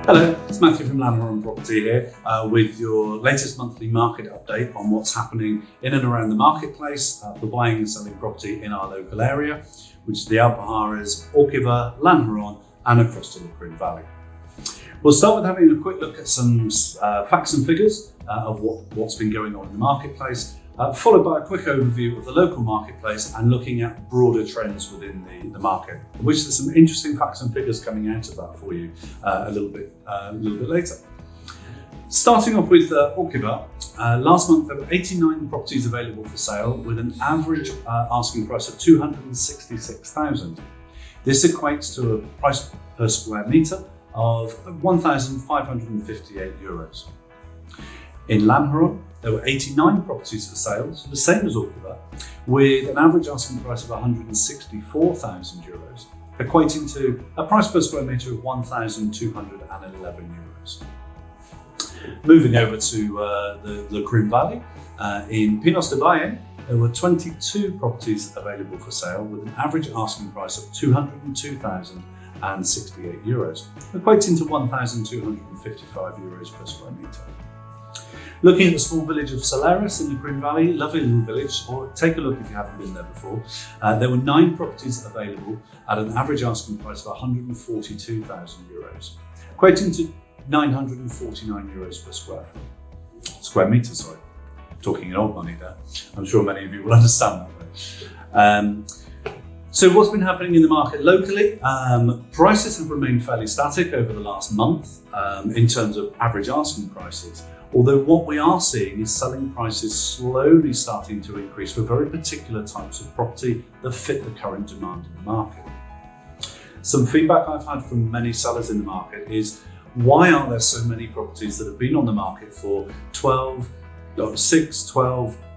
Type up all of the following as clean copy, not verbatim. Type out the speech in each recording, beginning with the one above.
Hello, it's Mathew from Lanjarón Property here with your latest monthly market update on what's happening in and around the marketplace for buying and selling property in our local area, which is the Alpujarras, Órgiva, Lanjarón and across the Lecrín Valley. We'll start with having a quick look at some facts and figures of what's been going on in the marketplace, followed by a quick overview of the local marketplace and looking at broader trends within the market, which there's some interesting facts and figures coming out of that for you a little bit later. Starting off with Órgiva, last month there were 89 properties available for sale with an average asking price of 266,000. This equates to a price per square metre of 1,558 euros. In Lanjarón, there were 89 properties for sale, so the same as Órgiva, with an average asking price of 164,000 euros, equating to a price per square metre of 1,211 euros. Moving over to the Lecrín Valley, in Pinos de Valle, there were 22 properties available for sale with an average asking price of 202,068 euros, equating to 1,255 euros per square metre. Looking at the small village of Solares in the Lecrín Valley, lovely little village, or take a look if you haven't been there before. There were 9 properties available at an average asking price of 142,000 euros, equating to 949 euros per square metre, sorry. Talking in old money there. I'm sure many of you will understand that. So what's been happening in the market locally? Prices have remained fairly static over the last month in terms of average asking prices. Although what we are seeing is selling prices slowly starting to increase for very particular types of property that fit the current demand in the market. Some feedback I've had from many sellers in the market is, why are there so many properties that have been on the market for 12,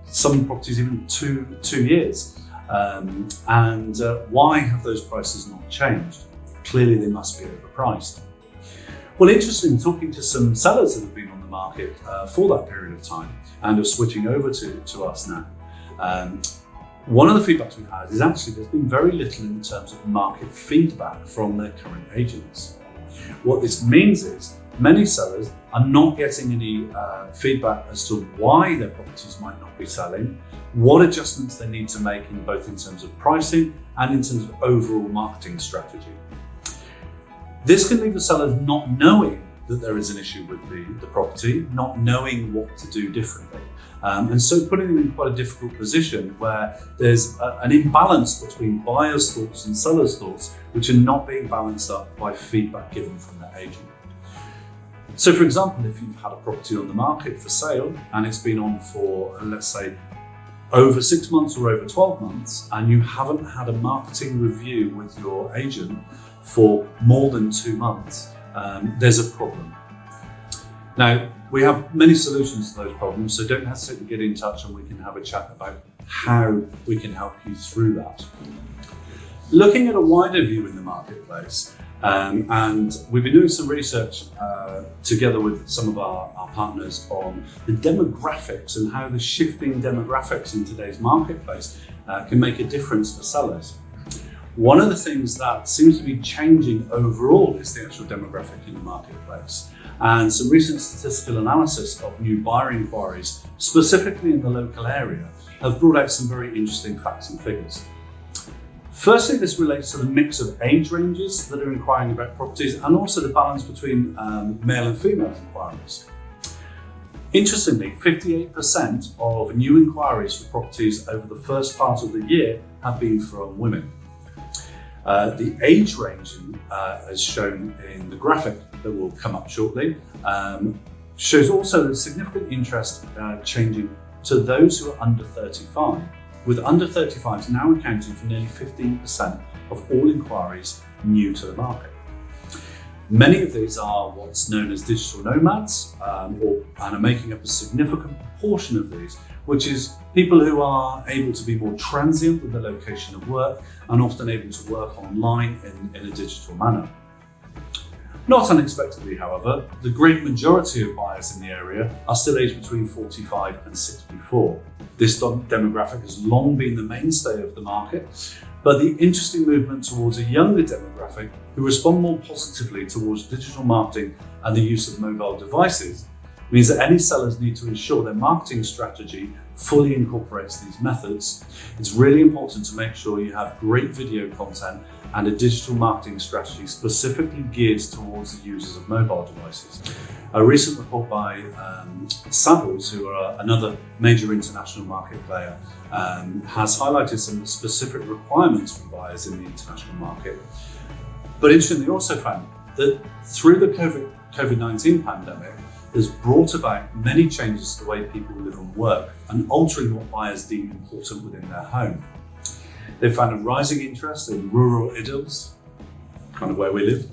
some properties even two years? Why have those prices not changed? Clearly they must be overpriced. Well, interesting, talking to some sellers that have been on the market for that period of time and are switching over to us now. One of the feedbacks we've had is actually there's been very little in terms of market feedback from their current agents. What this means is many sellers are not getting any feedback as to why their properties might not be selling, what adjustments they need to make in both in terms of pricing and in terms of overall marketing strategy. This can leave the sellers not knowing that there is an issue with the property, not knowing what to do differently. And so putting them in quite a difficult position where there's an imbalance between buyers' thoughts and sellers' thoughts, which are not being balanced up by feedback given from their agent. So for example, if you've had a property on the market for sale and it's been on for, let's say, over 6 months or over 12 months, and you haven't had a marketing review with your agent for more than 2 months, there's a problem. Now, we have many solutions to those problems, so don't hesitate to get in touch and we can have a chat about how we can help you through that. Looking at a wider view in the marketplace, and we've been doing some research together with some of our partners on the demographics and how the shifting demographics in today's marketplace can make a difference for sellers. One of the things that seems to be changing overall is the actual demographic in the marketplace. And some recent statistical analysis of new buyer inquiries, specifically in the local area, have brought out some very interesting facts and figures. Firstly, this relates to the mix of age ranges that are inquiring about properties and also the balance between male and female inquiries. Interestingly, 58% of new inquiries for properties over the first part of the year have been from women. The age ranging, as shown in the graphic that will come up shortly, shows also a significant interest changing to those who are under 35, with under 35s now accounting for nearly 15% of all inquiries new to the market. Many of these are what's known as digital nomads, and are making up a significant proportion of these, which is people who are able to be more transient with the location of work and often able to work online in a digital manner. Not unexpectedly, however, the great majority of buyers in the area are still aged between 45 and 64. This demographic has long been the mainstay of the market, but the interesting movement towards a younger demographic who respond more positively towards digital marketing and the use of mobile devices means that any sellers need to ensure their marketing strategy fully incorporates these methods. It's really important to make sure you have great video content and a digital marketing strategy specifically geared towards the users of mobile devices. A recent report by Savills, who are another major international market player, has highlighted some specific requirements for buyers in the international market. But interestingly, also found that through the COVID-19 pandemic, has brought about many changes to the way people live and work and altering what buyers deem important within their home. They've found a rising interest in rural idylls, kind of where we live,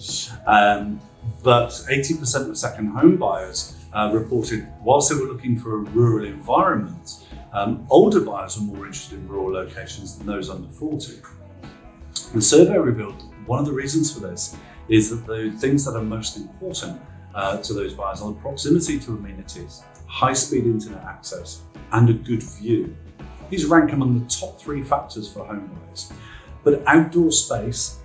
but 80% of second home buyers reported whilst they were looking for a rural environment, older buyers were more interested in rural locations than those under 40. The survey revealed one of the reasons for this is that the things that are most important to those buyers are the proximity to amenities, high-speed internet access, and a good view. These rank among the top 3 factors for home buyers. But outdoor space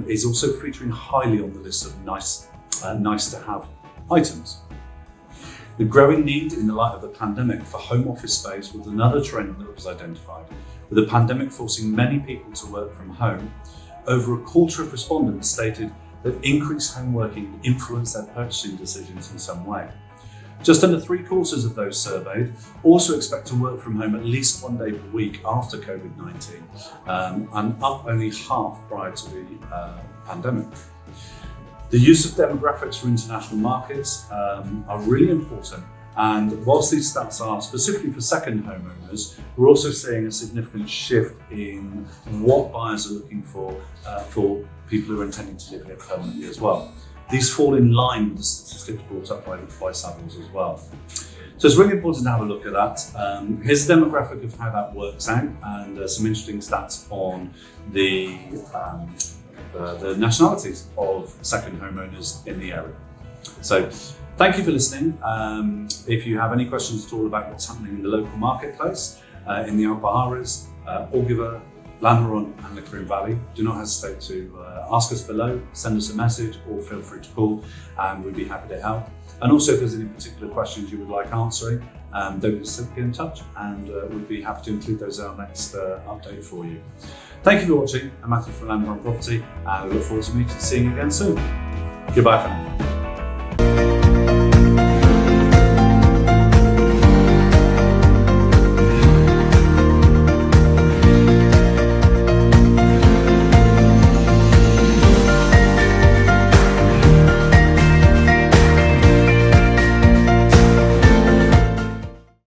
is also featuring highly on the list of nice to have items. The growing need in the light of the pandemic for home office space was another trend that was identified. With the pandemic forcing many people to work from home, over a quarter of respondents stated that increased home working influenced their purchasing decisions in some way. Just under 3/4 of those surveyed also expect to work from home at least 1 day per week after COVID-19, and up only half prior to the pandemic. The use of demographics for international markets are really important, and whilst these stats are specifically for second homeowners, we're also seeing a significant shift in what buyers are looking for people who are intending to live here permanently as well. These fall in line with the statistics brought up by Savills as well. So it's really important to have a look at that. Here's a demographic of how that works out, and some interesting stats on the nationalities of second homeowners in the area. So thank you for listening. If you have any questions at all about what's happening in the local marketplace, in the Alpujarras, Órgiva, Lanjarón and Lecrín Valley, do not hesitate to ask us below, send us a message, or feel free to call, and we'd be happy to help. And also, if there's any particular questions you would like answering, don't hesitate to get in touch, and we'd be happy to include those in our next update for you. Thank you for watching. I'm Mathew from Lanjarón Property, and we look forward to seeing you again soon. Goodbye for now.